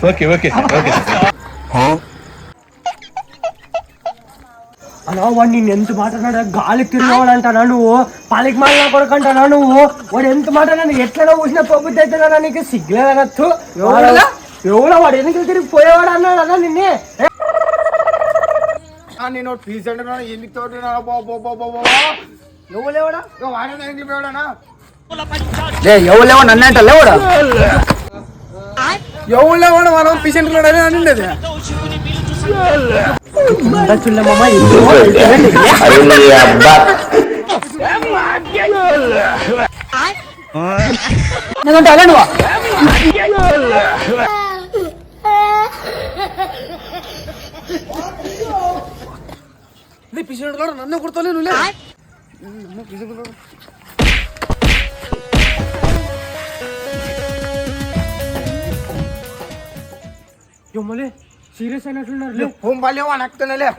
okay okay okay అలా వాడు నేను ఎంత మాట్లాడా గాలి తిరిగివాడు అంటానా నువ్వు పాలికి మాలిన కొడుకు అంటానా నువ్వు వాడు ఎంత మాట్లాడా ఎట్లా ఊసిన పబ్బుద్ది అవుతుందా నీకు సిగ్గులేదనొచ్చు ఎవడో వాడు ఎందుకు తిరిగి పోయేవాడు అన్నాడు అన్నా నిన్నే నేను ఫీజు అంటే ఎందుకు తోటి నువ్వు లేవడా వాడే ఎందుకు లేవడానా ఎవరు లేవా నన్ను అంట లేవడా ఎవరు లేవడా మనం పేషెంట్ అనిండేది ఎందుకంటే అలా నువ్వు పేషెంట్ నన్ను కొడతాను నువ్వు మళ్ళీ సీరియస్ అయినట్లున్నారు ఫోన్ బాలేవో అనక్తలే